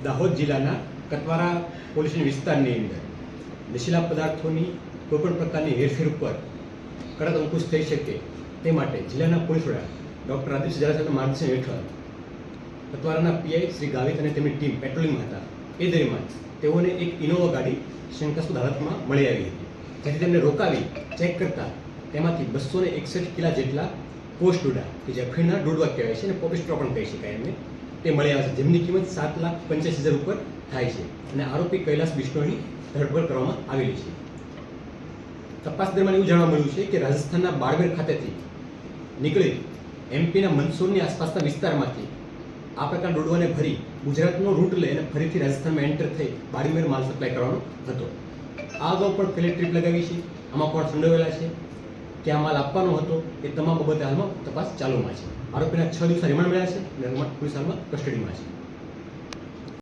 દાહોદ જિલ્લાના કતવારા પોલીસ વિસ્તારની અંદર નશીલા પદાર્થોની કોઈપણ પ્રકારની હેરફેર ઉપર કડક અંકુશ થઈ શકે તે માટે જિલ્લાના પોલીસ વડા ડૉક્ટર આદિત્ય ઝાલા માર્ગદર્શન હેઠળ કતવારાના પીઆઈ શ્રી ગાવિત અને તેમની ટીમ પેટ્રોલિંગમાં હતા. એ દરમિયાન તેઓને એક ઇનોવા ગાડી શંકાસ્પદ હાલતમાં મળી આવી હતી, જેથી તેમને રોકાવી ચેક કરતા તેમાંથી 261 કિલા જેટલા પોસ્ટ ડોડા કે જે અફીણના ડોડવા કહેવાય છે અને પોપિસ્ટ્રો પણ કહી શકાય એમને, તે મળી આવે છે, જેમની કિંમત 7,85,000 ઉપર થાય છે અને આરોપી કૈલાસ બિશ્નોઈની ધરપકડ કરવામાં આવેલી છે. તપાસ દરમિયાન એવું જાણવા મળ્યું છે કે રાજસ્થાનના બાડમેર ખાતેથી નીકળી એમપીના મંદસૌરની આસપાસના વિસ્તારમાંથી આ પ્રકાર ડોડવાને ભરી ગુજરાતનો રૂટ લઈ અને ફરીથી રાજસ્થાનમાં એન્ટર થઈ બાડમેર માલ સપ્લાય કરવાનો હતો. આ અગાઉ પણ પહેલી ટ્રીપ લગાવી છે, આમાં કોણ સંડોવાયેલા છે, ક્યાં માલ આપવાનો હતો, એ તમામ બાબતે હાલમાં તપાસ ચાલુમાં છે. આરોપીના 6 દિવસના રિમાન્ડ મળ્યા છે અને પોલીસ હાલમાં કસ્ટડીમાં છે.